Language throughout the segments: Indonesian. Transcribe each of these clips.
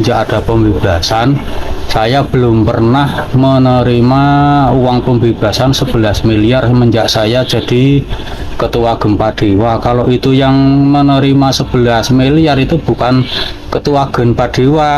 semenjak ada pembebasan, saya belum pernah menerima uang pembebasan 11 miliar semenjak saya jadi Ketua Gempa Dewa. Kalau itu yang menerima 11 miliar itu bukan Ketua Gempa Dewa.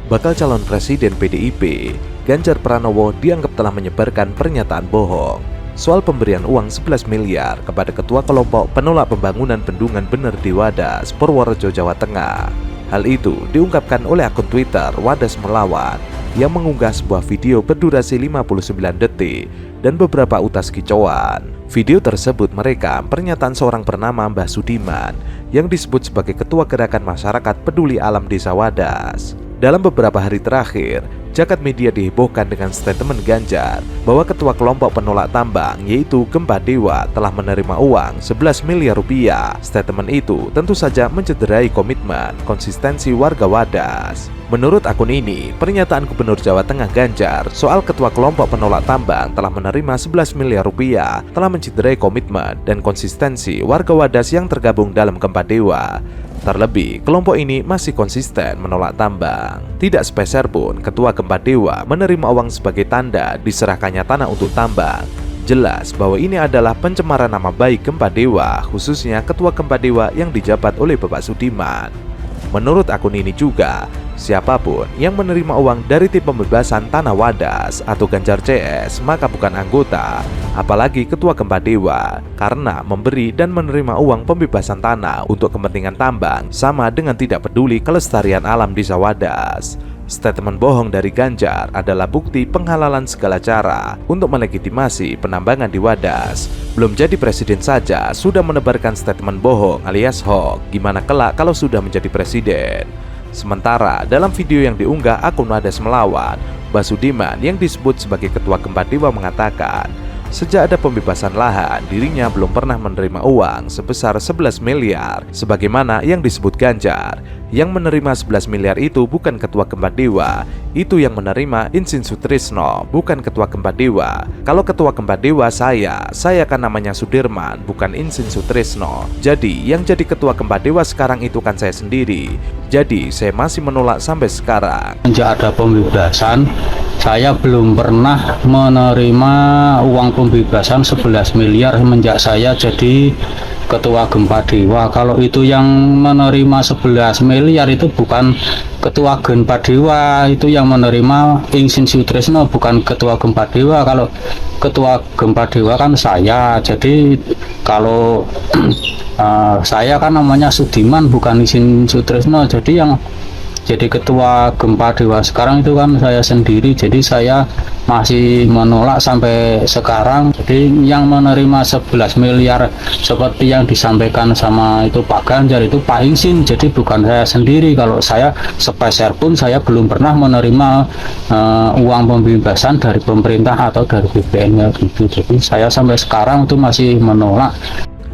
Bakal calon presiden PDIP, Ganjar Pranowo dianggap telah menyebarkan pernyataan bohong soal pemberian uang 11 miliar kepada Ketua Kelompok Penolak Pembangunan Bendungan Bener di Wadas, Purworejo, Jawa Tengah. Hal itu diungkapkan oleh akun Twitter Wadas Melawan yang mengunggah sebuah video berdurasi 59 detik dan beberapa utas kicauan. Video tersebut merekam pernyataan seorang bernama Mbah Sudiman yang disebut sebagai Ketua Gerakan Masyarakat Peduli Alam Desa Wadas. Dalam beberapa hari terakhir, jagat media dihebohkan dengan statement Ganjar bahwa Ketua Kelompok Penolak Tambang yaitu Gempa Dewa telah menerima uang 11 miliar rupiah. Statement itu tentu saja mencederai komitmen konsistensi warga Wadas. Menurut akun ini, pernyataan Gubernur Jawa Tengah Ganjar soal Ketua Kelompok Penolak Tambang telah menerima 11 miliar rupiah telah mencederai komitmen dan konsistensi warga Wadas yang tergabung dalam Gempa Dewa. Terlebih, kelompok ini masih konsisten menolak tambang. Tidak sepeser pun Ketua Gempa Dewa menerima uang sebagai tanda diserahkannya tanah untuk tambang. Jelas bahwa ini adalah pencemaran nama baik Gempa Dewa, khususnya Ketua Gempa Dewa yang dijabat oleh Bapak Sudiman. Menurut akun ini juga, siapapun yang menerima uang dari tim pembebasan tanah Wadas atau Ganjar CS maka bukan anggota, apalagi Ketua Gempa Dewa, karena memberi dan menerima uang pembebasan tanah untuk kepentingan tambang sama dengan tidak peduli kelestarian alam desa Wadas. Statement bohong dari Ganjar adalah bukti penghalalan segala cara untuk melegitimasi penambangan di Wadas. Belum jadi presiden saja sudah menebarkan statement bohong alias hoax. Gimana kelak kalau sudah menjadi presiden? Sementara dalam video yang diunggah akun Wadas Melawan, Mbah Sudiman yang disebut sebagai Ketua Gempa Dewa mengatakan, sejak ada pembebasan lahan, dirinya belum pernah menerima uang sebesar 11 miliar sebagaimana yang disebut Ganjar. Yang menerima 11 miliar itu bukan Ketua Gempa Dewa, itu yang menerima Insin Sutrisno, bukan Ketua Gempa Dewa. Kalau Ketua Gempa Dewa saya kan namanya Sudirman, bukan Insin Sutrisno. Jadi yang jadi Ketua Gempa Dewa sekarang itu kan saya sendiri. Jadi saya masih menolak sampai sekarang. Sejak ada pembebasan, saya belum pernah menerima uang pembebasan 11 miliar semenjak saya jadi Ketua Gempa Dewa. Kalau itu yang menerima 11 miliar itu bukan Ketua Gempa Dewa, itu yang menerima Insin Sutrisno, bukan Ketua Gempa Dewa. Kalau Ketua Gempa Dewa kan saya, jadi kalau saya kan namanya Sudiman bukan Insin Sutrisno, jadi yang jadi Ketua Gempa Dewa sekarang itu kan saya sendiri. Jadi saya masih menolak sampai sekarang. Jadi yang menerima 11 miliar seperti yang disampaikan sama itu Pak Ganjar itu Pak Insin, jadi bukan saya sendiri. Kalau saya sepeser pun saya belum pernah menerima uang pembebasan dari pemerintah atau dari BPN gitu. Jadi saya sampai sekarang itu masih menolak.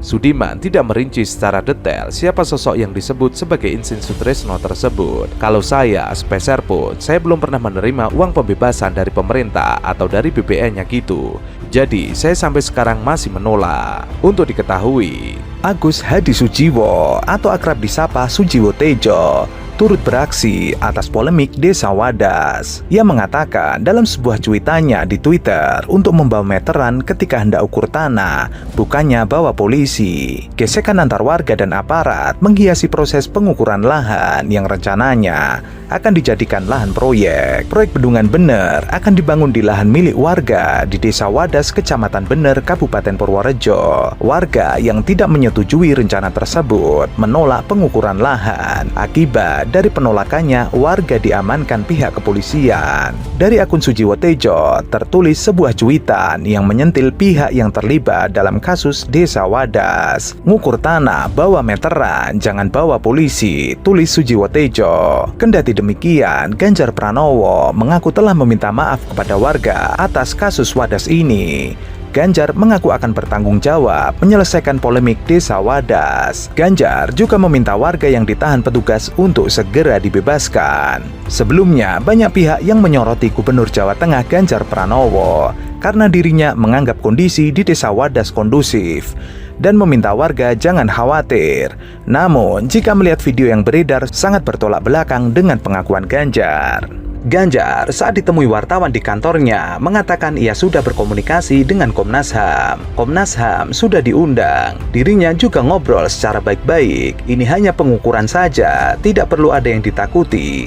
Sudiman tidak merinci secara detail siapa sosok yang disebut sebagai Insin Sutrisno tersebut. Kalau saya, sepeser pun, saya belum pernah menerima uang pembebasan dari pemerintah atau dari BPN-nya gitu. Jadi, saya sampai sekarang masih menolak. Untuk diketahui, Agus Hadi Sujiwo atau akrab disapa Sujiwo Tejo turut beraksi atas polemik Desa Wadas. Ia mengatakan dalam sebuah cuitannya di Twitter untuk membawa meteran ketika hendak ukur tanah, bukannya bawa polisi. Gesekan antar warga dan aparat menghiasi proses pengukuran lahan yang rencananya akan dijadikan lahan proyek. Proyek Bendungan Bener akan dibangun di lahan milik warga di Desa Wadas, Kecamatan Bener, Kabupaten Purworejo. Warga yang tidak menyetujui rencana tersebut menolak pengukuran lahan. Akibat dari penolakannya, warga diamankan pihak kepolisian. Dari akun Sujiwo Tejo tertulis sebuah cuitan yang menyentil pihak yang terlibat dalam kasus Desa Wadas. Ngukur tanah bawa meteran, jangan bawa polisi, tulis Sujiwo Tejo. Kendati demikian, Ganjar Pranowo mengaku telah meminta maaf kepada warga atas kasus Wadas ini. Ganjar mengaku akan bertanggung jawab menyelesaikan polemik Desa Wadas. Ganjar juga meminta warga yang ditahan petugas untuk segera dibebaskan. Sebelumnya, banyak pihak yang menyoroti Gubernur Jawa Tengah Ganjar Pranowo karena dirinya menganggap kondisi di Desa Wadas kondusif. dan meminta warga jangan khawatir. Namun, jika melihat video yang beredar sangat bertolak belakang dengan pengakuan Ganjar. Ganjar saat ditemui wartawan di kantornya mengatakan ia sudah berkomunikasi dengan Komnas HAM. Komnas HAM sudah diundang, dirinya juga ngobrol secara baik-baik. Ini hanya pengukuran saja, tidak perlu ada yang ditakuti.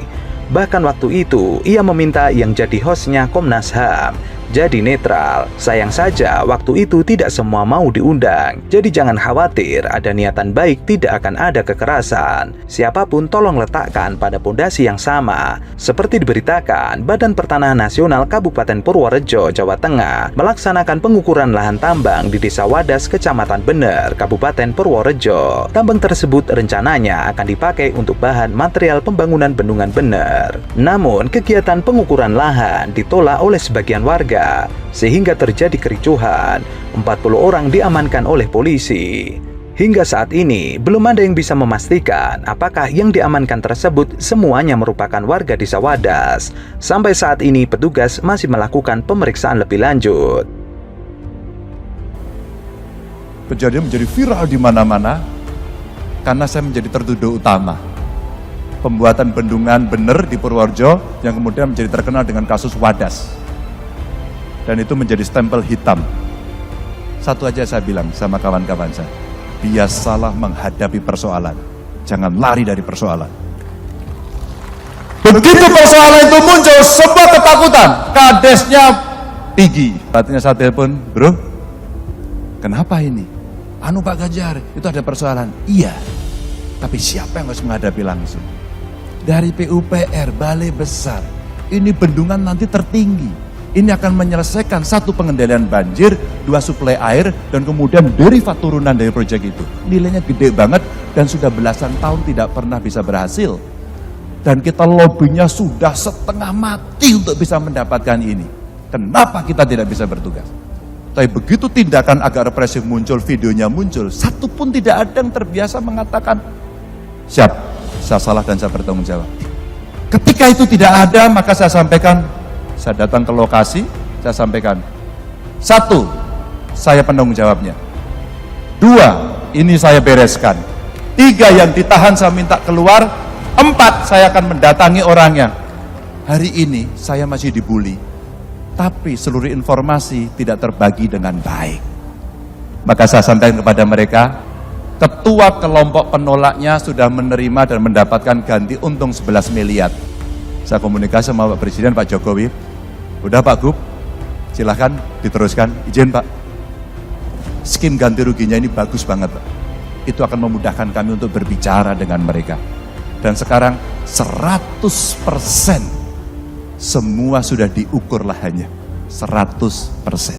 Bahkan waktu itu ia meminta yang jadi hostnya Komnas HAM jadi netral. Sayang saja waktu itu tidak semua mau diundang. Jadi jangan khawatir, ada niatan baik, tidak akan ada kekerasan. Siapapun tolong letakkan pada pondasi yang sama. Seperti diberitakan, Badan Pertanahan Nasional Kabupaten Purworejo, Jawa Tengah melaksanakan pengukuran lahan tambang di Desa Wadas, Kecamatan Bener, Kabupaten Purworejo. Tambang tersebut rencananya akan dipakai untuk bahan material pembangunan bendungan Bener. Namun, kegiatan pengukuran lahan ditolak oleh sebagian warga sehingga terjadi kericuhan. 40 orang diamankan oleh polisi. Hingga saat ini belum ada yang bisa memastikan apakah yang diamankan tersebut semuanya merupakan warga Desa Wadas. Sampai saat ini petugas masih melakukan pemeriksaan lebih lanjut. Kejadian menjadi viral di mana-mana karena saya menjadi tertuduh utama pembuatan bendungan Bener di Purworejo yang kemudian menjadi terkenal dengan kasus Wadas. Dan itu menjadi stempel hitam. Satu aja saya bilang sama kawan-kawan saya, biasalah menghadapi persoalan, jangan lari dari persoalan. Begitu persoalan itu muncul, sebuah ketakutan, kadesnya tinggi. Artinya saya telepon, bro, kenapa ini? Anu Pak Ganjar, itu ada persoalan. Iya, tapi siapa yang harus menghadapi langsung? Dari PUPR, Balai Besar, ini bendungan nanti tertinggi. Ini akan menyelesaikan satu pengendalian banjir, dua suplai air, dan kemudian derivat turunan dari proyek itu. Nilainya gede banget dan sudah belasan tahun tidak pernah bisa berhasil. Dan kita lobbynya sudah setengah mati untuk bisa mendapatkan ini. Kenapa kita tidak bisa bertugas? Tapi begitu tindakan agak represif muncul, videonya muncul, satu pun tidak ada yang terbiasa mengatakan, siap, saya salah dan saya bertanggung jawab. Ketika itu tidak ada, maka saya sampaikan, saya datang ke lokasi, saya sampaikan, satu, saya penanggung jawabnya. Dua, ini saya bereskan. Tiga, yang ditahan saya minta keluar. Empat, saya akan mendatangi orangnya. Hari ini saya masih dibully, tapi seluruh informasi tidak terbagi dengan baik. Maka saya sampaikan kepada mereka, ketua kelompok penolaknya sudah menerima dan mendapatkan ganti untung 11 miliar. Saya komunikasi sama Pak Presiden, Pak Jokowi, udah Pak Gub, silahkan diteruskan, izin Pak. Skim ganti ruginya ini bagus banget Pak. Itu akan memudahkan kami untuk berbicara dengan mereka. Dan sekarang 100% semua sudah diukur lahannya, 100%.